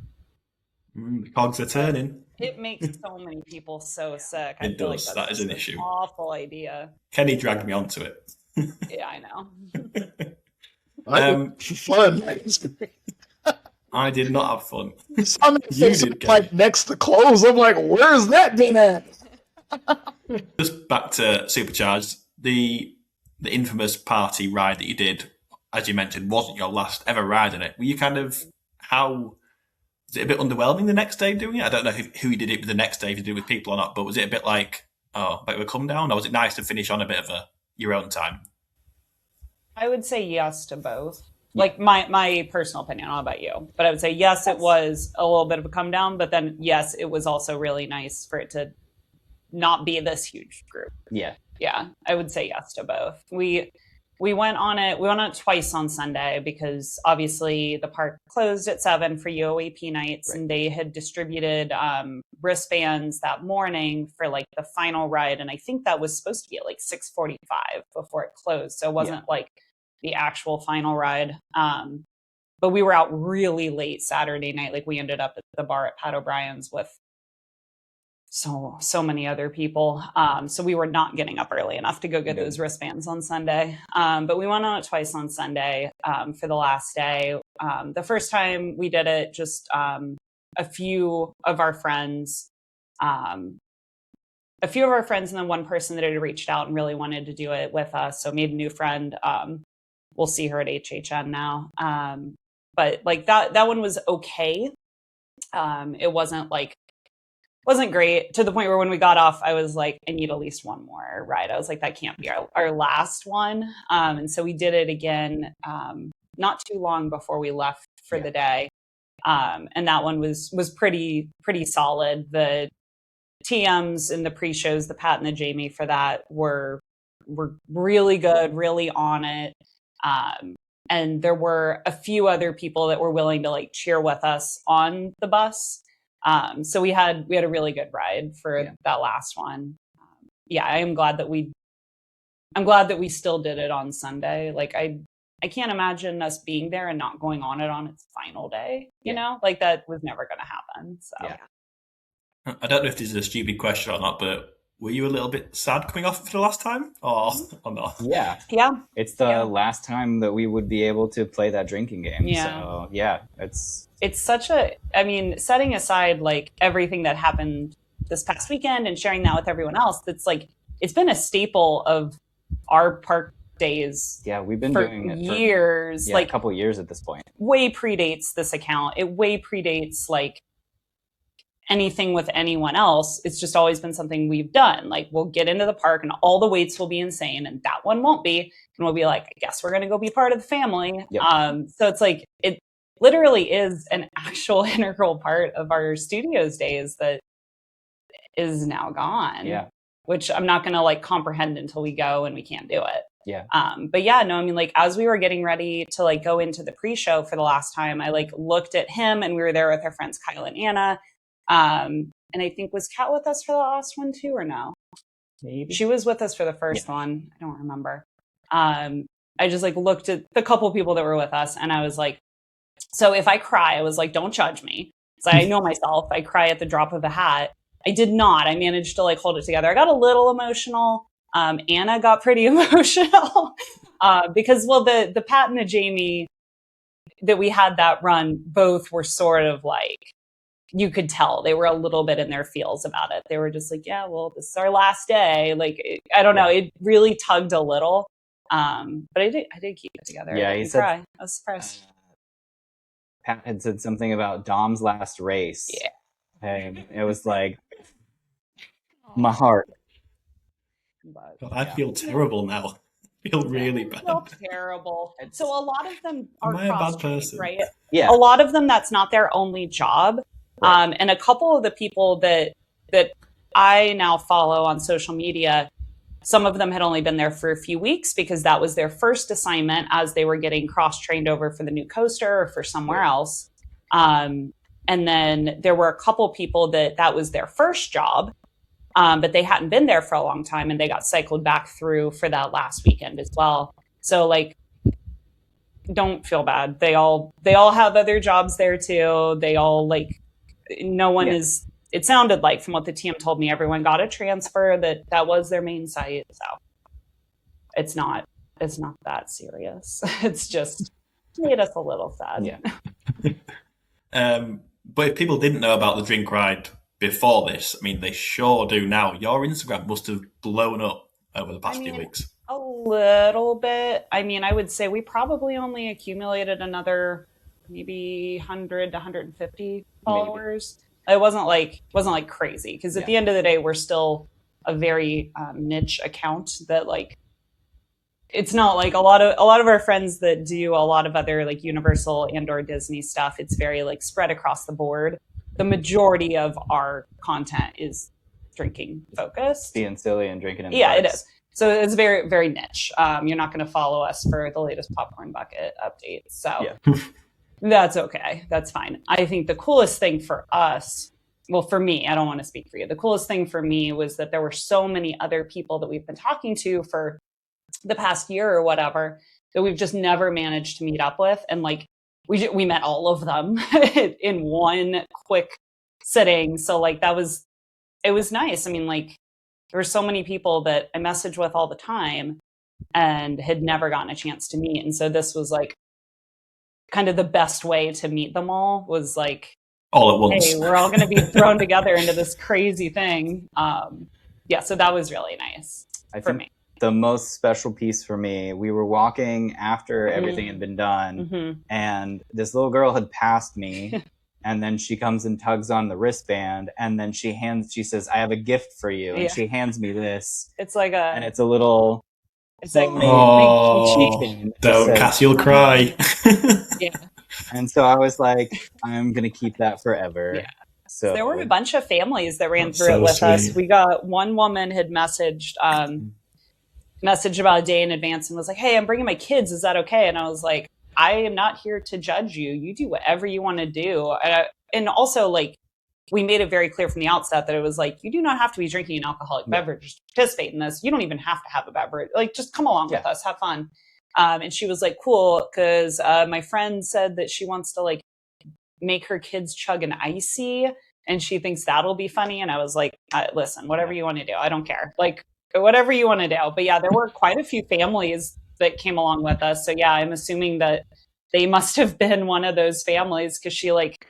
The cogs are turning. It makes so many people so sick. I It feel does. Like That is an issue. Awful idea. Kenny dragged me onto it. Yeah, I know. Fun. I did not have fun. I'm like next to close. I'm like, where's that been at? Just back to Supercharged, the infamous party ride that you did, as you mentioned, wasn't your last ever ride in it. Were you was it a bit underwhelming the next day doing it? I don't know who you did it with the next day, if you did it with people or not, but was it a bit like, like a come down, or was it nice to finish on a bit of your own time? I would say yes to both. Like my personal opinion, I don't know about you, but I would say yes, it was a little bit of a come down, but then yes, it was also really nice for it to not be this huge group. Yeah. Yeah, I would say yes to both. We went on it. We went on it twice on Sunday because obviously the park closed at 7 for UOAP nights, and they had distributed wristbands that morning for like the final ride, and I think that was supposed to be at like 6:45 before it closed, so it wasn't like the actual final ride. But we were out really late Saturday night. Like we ended up at the bar at Pat O'Brien's with so many other people. So we were not getting up early enough to go get those wristbands on Sunday. But we went on it twice on Sunday for the last day. The first time we did it, just a few of our friends, and then one person that had reached out and really wanted to do it with us. So made a new friend. We'll see her at HHN now. But like that one was okay. It wasn't great, to the point where when we got off, I was like, I need at least one more ride. I was like, that can't be our last one. And so we did it again, not too long before we left for the day. And that one was pretty solid. The TMs and the pre-shows, the Pat and the Jamie for that were really good, really on it. And there were a few other people that were willing to like cheer with us on the bus. So we had a really good ride for that last one. I'm glad that we still did it on Sunday. Like I can't imagine us being there and not going on it on its final day. You know, like that was never going to happen. So I don't know if this is a stupid question or not, but were you a little bit sad coming off for the last time, or not? Yeah. It's the last time that we would be able to play that drinking game. So it's such a, I mean, setting aside like everything that happened this past weekend and sharing that with everyone else, it's like, it's been a staple of our park days. Yeah, we've been for doing it years, for like a couple of years at this point. Way predates this account. It way predates like anything with anyone else. It's just always been something we've done. Like we'll get into the park and all the waits will be insane and that one won't be. And we'll be like, I guess we're going to go be part of the family. So it's like, it literally is an actual integral part of our studios days that is now gone. Which I'm not going to like comprehend until we go and we can't do it. But yeah, no, I mean, like as we were getting ready to like go into the pre-show for the last time, I like looked at him and we were there with our friends Kyle and Anna. And I think, was Kat with us for the last one too, or no? Maybe she was with us for the first one. I don't remember. I just like looked at the couple people that were with us and I was like, so if I cry, I was like, don't judge me. So I know myself. I cry at the drop of a hat. I did not. I managed to like hold it together. I got a little emotional. Anna got pretty emotional because, well, the Pat and the Jamie that we had that run, both were sort of like, you could tell they were a little bit in their feels about it. They were just like, yeah, well, this is our last day. Like, I don't know. It really tugged a little. But I did keep it together. Yeah, he said, cry. I was surprised. Pat had said something about Dom's last race. Yeah. And it was like, my heart. But, I feel terrible now. I feel really bad. I feel terrible. So a lot of them are Am I a bad cross-trained, person? right? Yeah. A lot of them, that's not their only job. Right. And a couple of the people that I now follow on social media, some of them had only been there for a few weeks because that was their first assignment as they were getting cross-trained over for the new coaster or for somewhere else. And then there were a couple people that was their first job, but they hadn't been there for a long time and they got cycled back through for that last weekend as well. So like, don't feel bad. They all have other jobs there too. They all like, no one is, it sounded like from what the team told me, everyone got a transfer that was their main site. So it's not that serious. It's just made us a little sad. But if people didn't know about the drink ride before this, I mean, they sure do now. Your Instagram must have blown up over the past few weeks. A little bit. I mean, I would say we probably only accumulated another maybe 100 to 150 followers. Maybe. It wasn't like crazy because at the end of the day, we're still a very niche account that like, it's not like a lot of our friends that do a lot of other like Universal and or Disney stuff. It's very like spread across the board. The majority of our content is drinking focused. Being silly and drinking in the Yeah, parks. it is. So it's very, very niche. You're not going to follow us for the latest popcorn bucket updates. So that's okay. That's fine. I think the coolest thing for us, well, for me, I don't want to speak for you. The coolest thing for me was that there were so many other people that we've been talking to for the past year or whatever that we've just never managed to meet up with. And like, we met all of them in one quick sitting. So like, that was it was nice. I mean, like, there were so many people that I message with all the time and had never gotten a chance to meet. And so this was like kind of the best way to meet them all, was like, All at once. hey, we're all going to be thrown together into this crazy thing. Yeah, so that was really nice I for think me. the most special piece for me, we were walking after everything had been done, Mhm. and this little girl had passed me, and then she comes and tugs on the wristband, and then she says, "I have a gift for you," and Yeah. she hands me this, It's like and it's a little it's like Oh, keychain. It just don't, says, Cass, you'll cry. yeah. and so I was like, I'm gonna keep that forever. Yeah. So There were a bunch of families that ran That's through it so with us. sweet. We got one woman had messaged about a day in advance and was like, "Hey, I'm bringing my kids. Is that okay?" And I was like, "I am not here to judge you. You do whatever you want to do." And also, like, we made it very clear from the outset that it was like, you do not have to be drinking an alcoholic beverage to participate in this. You don't even have to have a beverage. Like, just come along with us, have fun. And she was like, "Cool," because my friend said that she wants to like make her kids chug an icy, and she thinks that'll be funny. And I was like, "Listen, whatever you want to do, I don't care. Like, whatever you want to do." But yeah, there were quite a few families that came along with us. So yeah, I'm assuming that they must have been one of those families, because she like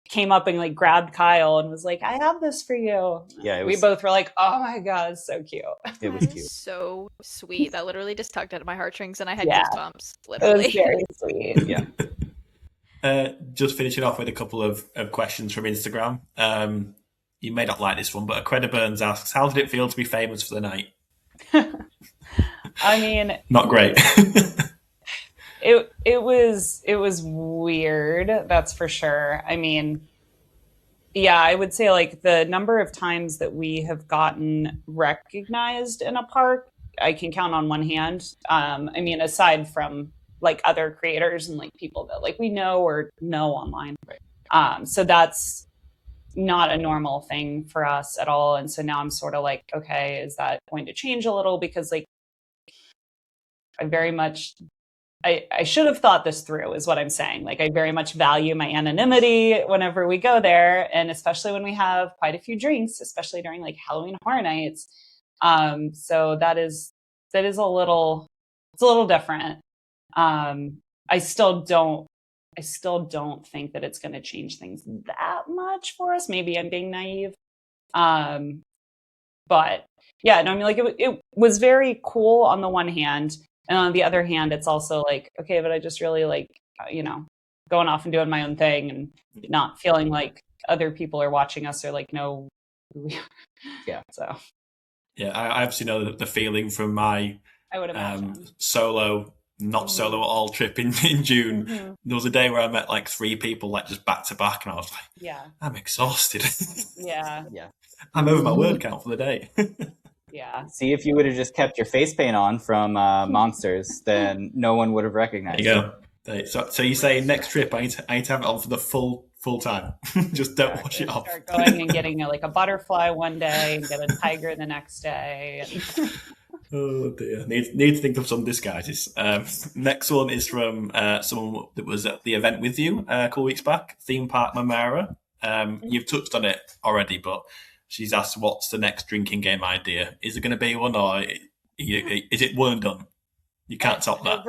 came up and like grabbed Kyle and was like, "I have this for you." Yeah, We both were like, "Oh my God, it's so cute." it was That cute. is so sweet. That literally just tugged at my heartstrings, and I had Yeah. goosebumps. It was Literally. very sweet. Yeah. Just finishing off with a couple of questions from Instagram. You may not like this one, but Creda Burns asks, "How did it feel to be famous for the night?" I mean, Not great. it was weird, that's for sure. I mean, yeah, I would say like the number of times that we have gotten recognized in a park, I can count on one hand. I mean, aside from like other creators and like people that like we know or know online. So that's not a normal thing for us at all. And so now I'm sort of like, okay, is that going to change a little? Because like I very much I should have thought this through, is what I'm saying. Like, I very much value my anonymity whenever we go there, and especially when we have quite a few drinks, especially during like Halloween Horror Nights. So that is it's a little different. I still don't think that it's going to change things that much for us. Maybe I'm being naive. But yeah, no, I mean, like it was very cool on the one hand. And on the other hand, it's also like, okay, but I just really like, going off and doing my own thing and not feeling like other people are watching us or like know who we are. Yeah. So Yeah, I obviously know the feeling from my I would imagine. solo, not solo at all trip in June. Mhm. There was a day where I met like 3 people like just back to back, and I was like, Yeah. I'm exhausted. Yeah. I'm over my word count for the day. Yeah. See, if you would have just kept your face paint on from Monsters, then no one would have recognized There you go. So you say next trip I need to have it on for the full time. Just don't wash it off. Start going and getting like a butterfly one day and get a tiger the next day. Oh dear. Need to think of some disguises. Next one is from someone that was at the event with you a couple weeks back, Theme Park Mamara. You've touched on it already, but she's asked, what's the next drinking game idea? Is it going to be one, or is it one and done? You can't top that.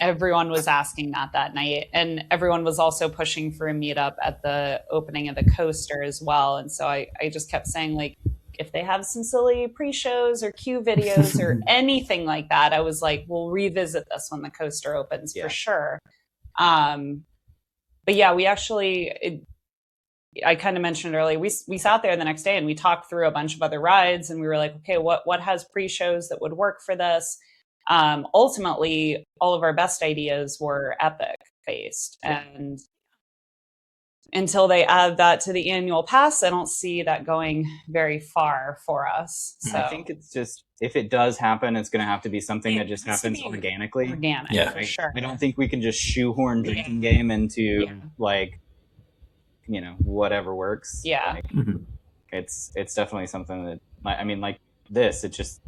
Everyone was asking that night, and everyone was also pushing for a meetup at the opening of the coaster as well. And so I just kept saying, like, if they have some silly pre-shows or Q videos or anything like that, I was like, we'll revisit this when the coaster opens for sure. But yeah, we actually, I kind of mentioned earlier, we sat there the next day and we talked through a bunch of other rides, and we were like, okay, what has pre-shows that would work for this? Ultimately, all of our best ideas were Epic based, and until they add that to the annual pass, I don't see that going very far for us. So I think it's just, if it does happen, it's going to have to be something that just happens organically. Organic, for sure. I don't think we can just shoehorn drinking game into like, whatever works. Yeah. Like, it's definitely something that, I mean, like this, it just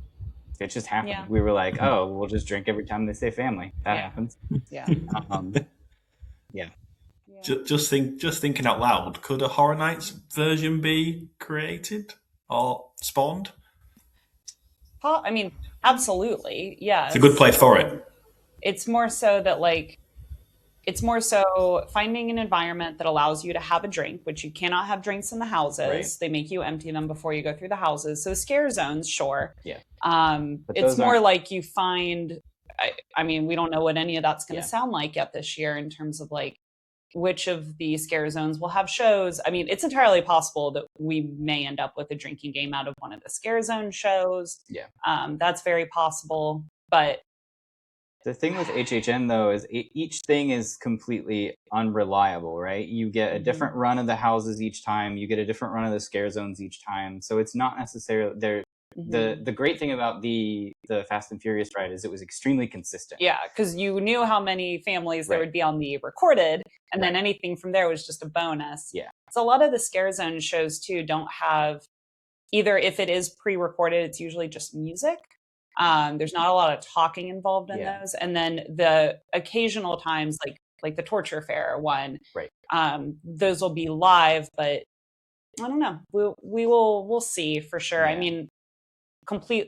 happened. Yeah. We were like, oh, we'll just drink every time they say family. That happens. Yeah. Yeah. Just thinking out loud, could a Horror Nights version be created? or spawned? I mean, absolutely, yes. It's a good place for it. It's more so that it's more so finding an environment that allows you to have a drink, which you cannot have drinks in the houses. Right. They make you empty them before you go through the houses. So scare zones, sure. Yeah. It's those more aren't- like you find. I mean, we don't know what any of that's going to Yeah. sound like yet this year in terms of like which of the scare zones will have shows. I mean, it's entirely possible that we may end up with a drinking game out of one of the scare zone shows. Yeah. That's very possible. But The thing with HHN though is each thing is completely unreliable, right? You get a different run of the houses each time. You get a different run of the scare zones each time. So it's not necessarily there. The great thing about the Fast and Furious ride is it was extremely consistent. yeah, because you knew how many families there Right. would be on the recorded, and then Right. anything from there was just a bonus. Yeah. So a lot of the scare zone shows too don't have either. If it is pre-recorded, it's usually just music. There's not a lot of talking involved in Yeah. those, and then the occasional times, like the Torture Fair one, Right. those will be live, but I don't know. We'll see for sure. I Yeah. mean,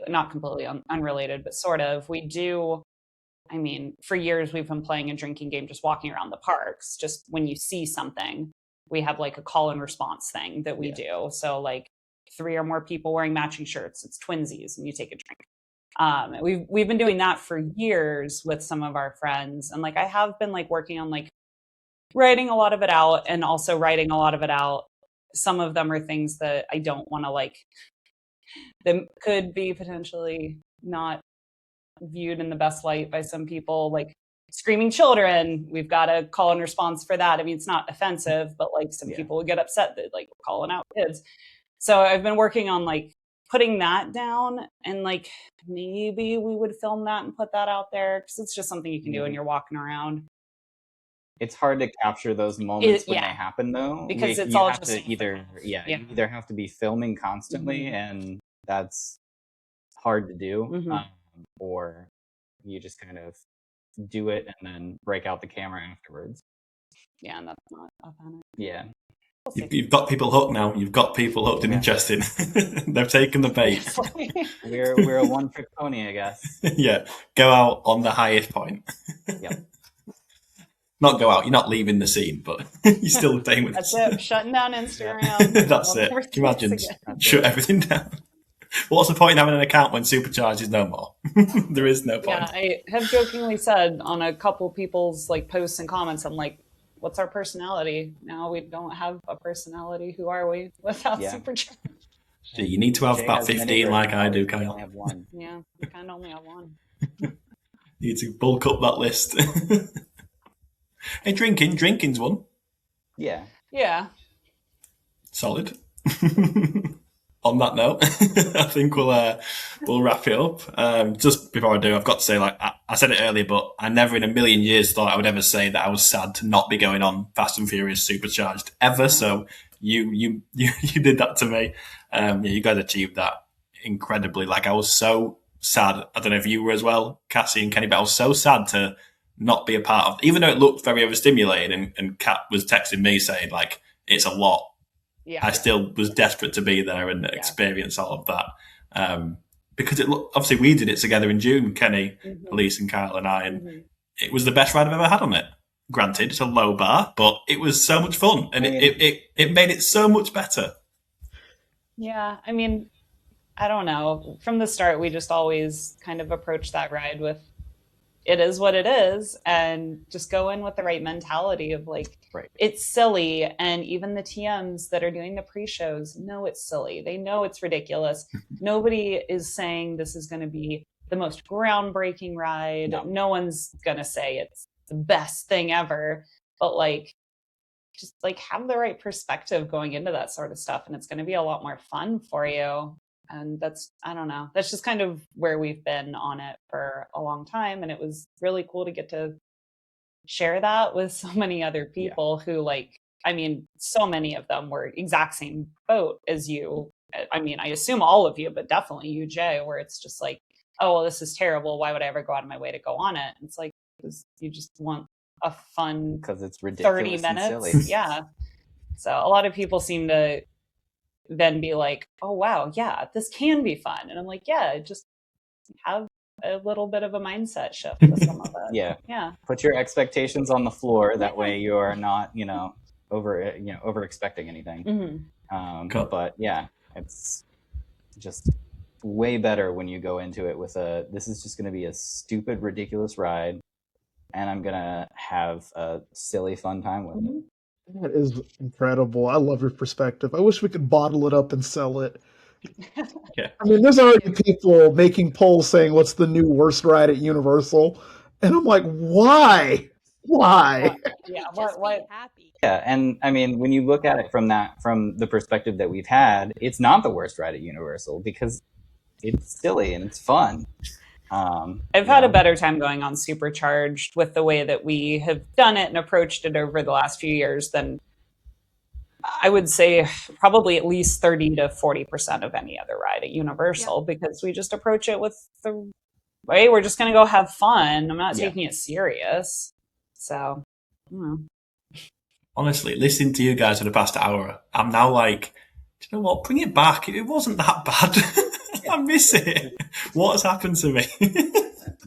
not completely unrelated, but sort of. We do. I mean, for years we've been playing a drinking game, just walking around the parks. Just when you see something, we have like a call and response thing that we do. So like 3 or more people wearing matching shirts, it's twinsies, and you take a drink. We've been doing that for years with some of our friends, and like I have been like working on like writing a lot of it out, and also writing a lot of it out. Some of them are things that I don't want to like. That could be potentially not viewed in the best light by some people, like screaming children. We've got a call and response for that. I mean, it's not offensive, but like some people would get upset that like we're calling out kids. So I've been working on like putting that down, and like maybe we would film that and put that out there, because it's just something you can do when you're walking around. It's hard to capture those moments when yeah. they happen, though, Because it's you all have just to either you either have to be filming constantly, and that's hard to do, or you just kind of do it and then break out the camera afterwards. Yeah, and that's not authentic. Yeah. We'll see. You've got people hooked now. You've got people hooked and interested. They've taken the bait. We're a one-trick pony, I guess. Yeah, go out on the highest point. Yep. Not go out. You're not leaving the scene, but you're still staying with That's us. it. Shutting down Instagram. That's it. Never Can you imagine? again. Shut everything down. What's the point in having an account when Supercharged is no more? There is no point. Yeah, I have jokingly said on a couple people's like posts and comments, I'm like, what's our personality? Now we don't have a personality. Who are we without Supercharged? So you need to have Jay about has many 15 like I do, personalities. I Kyle. only have one. Yeah, we kind of only have one. You need to bulk up that list. Hey, drinking's one. Yeah. Yeah. Solid. On that note, I think we'll wrap it up. Just before I do, I've got to say, like I said it earlier, but I never in a million years thought I would ever say that I was sad to not be going on Fast and Furious Supercharged ever. So you did that to me. You guys achieved that incredibly. Like I was so sad. I don't know if you were as well, Cassie and Kenny, but I was so sad to not be a part of. Even though it looked very overstimulating, and Kat was texting me saying like it's a lot. Yeah. I still was desperate to be there and experience all of that. Because obviously we did it together in June, Kenny, Elise and Kyle and I, and it was the best ride I've ever had on it. Granted, it's a low bar, but it was so much fun, and it made it so much better. Yeah, I mean, I don't know. From the start, we just always kind of approached that ride with it is what it is, and just go in with the right mentality of like, it's silly. And even the TMs that are doing the pre-shows know it's silly. They know it's ridiculous. Nobody is saying this is going to be the most groundbreaking ride. No one's going to say it's the best thing ever, but like, just like have the right perspective going into that sort of stuff, and it's going to be a lot more fun for you. And that's, I don't know, that's just kind of where we've been on it for a long time. And it was really cool to get to share that with so many other people who like, I mean, so many of them were exact same boat as you. I mean, I assume all of you, but definitely you, Jay, where it's just like, oh, well, this is terrible. Why would I ever go out of my way to go on it? And it's like, because you just want a fun because it's ridiculous 30 minutes. and silly. Yeah. So a lot of people seem to then be like, oh wow, yeah, this can be fun. And I'm like, yeah, just have a little bit of a mindset shift with some of it. Yeah. Yeah. Put your expectations on the floor. That way you are not, over expecting anything. Mm-hmm. Cool. But yeah, it's just way better when you go into it with this is just going to be a stupid, ridiculous ride, and I'm going to have a silly, fun time with it. That is incredible. I love your perspective. I wish we could bottle it up and sell it. Yeah. I mean, there's already people making polls saying what's the new worst ride at Universal, and I'm like, why? Why? Yeah. Just What? be happy. Yeah, and I mean, when you look at it from the perspective that we've had, it's not the worst ride at Universal because it's silly and it's fun. I've had a better time going on Supercharged with the way that we have done it and approached it over the last few years than I would say probably at least 30 to 40% of any other ride at Universal, because we just approach it with the way we're just going to go have fun. I'm not taking it serious. So, Honestly, listening to you guys for the past hour, I'm now like, do you know what? Bring it back. It wasn't that bad. I miss it. What has happened to me?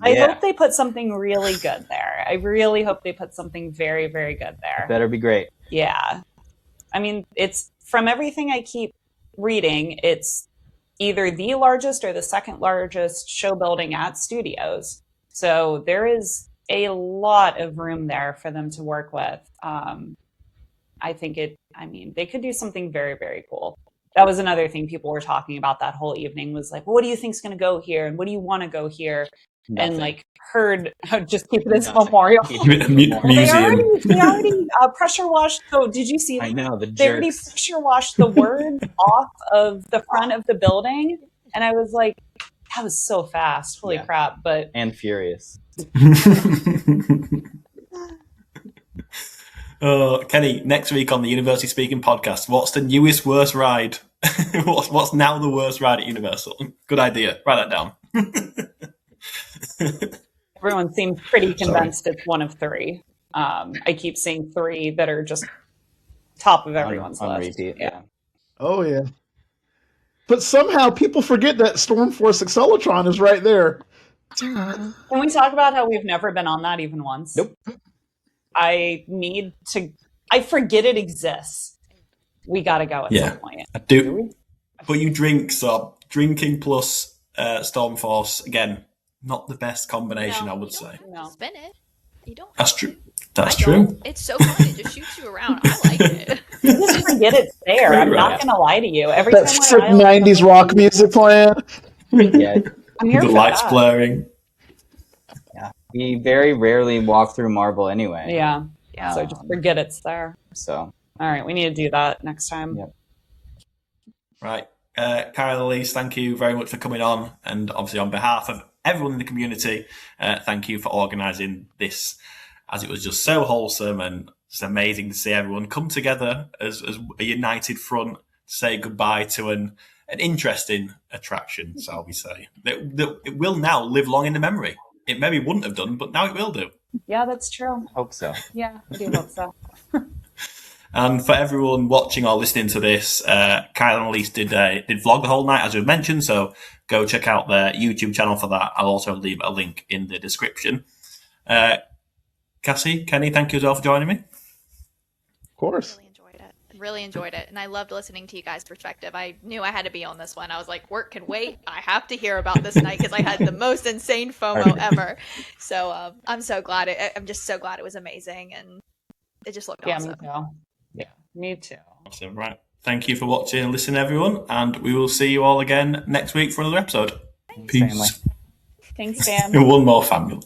I hope they put something really good there. I really hope they put something very, very good there. It better be great. Yeah. I mean, it's from everything I keep reading, it's either the largest or the second largest show building at studios. So there is a lot of room there for them to work with. I think they could do something very, very cool. That was another thing people were talking about that whole evening was like, well, what do you think's going to go here? And what do you want to go here? Nothing. And like heard, just keep it as memorial. Museum. They already pressure washed. So did you see? I know, they already pressure washed the words off of the front of the building, and I was like, that was so fast. Holy crap! But and furious. Kenny, next week on the University Speaking podcast, what's the newest worst ride? what's now the worst ride at Universal? Good idea. Write that down. Everyone seems pretty convinced it's one of three. I keep seeing three that are just top of everyone's on list. repeat. Yeah. Oh, yeah. But somehow people forget that Stormforce Acceleratron is right there. Can we talk about how we've never been on that even once? Nope. I forget it exists. We got to go at some point. I do. But you drink, so drinking plus Stormforce, again, not the best combination, I would say. No. Spin it. You don't. That's true. That's true. It's so fun. It just shoots you around. I like it. You just forget it's there. I'm not going to lie to you. Every That time sick we're in Ireland, 90s rock music playing. Yeah. I'm here The for lights that. blaring. We very rarely walk through Marble anyway. Yeah. Yeah. So just forget it's there. So All right. We need to do that next time. Yep. Right. Kyle and Elise, thank you very much for coming on. And obviously on behalf of everyone in the community, thank you for organising this, as it was just so wholesome and just amazing to see everyone come together as a united front to say goodbye to an interesting attraction, shall we say. It will now live long in the memory. It maybe wouldn't have done, but now it will do. Yeah, that's true. hope so. Yeah, I do hope so. And for everyone watching or listening to this, Kyle and Elise did vlog the whole night, as we've mentioned, so go check out their YouTube channel for that. I'll also leave a link in the description. Cassie, Kenny, thank you as well for joining me. Of course. Really enjoyed it. And I loved listening to you guys' perspective. I knew I had to be on this one. I was like, work can wait. I have to hear about this night because I had the most insane FOMO ever. So I'm so glad. I'm just so glad it was amazing. And it just looked awesome. Me too. Yeah, me too. Awesome, right. Thank you for watching and listening, everyone. And we will see you all again next week for another episode. Thanks, Peace. family. Thanks, Dan. One more family.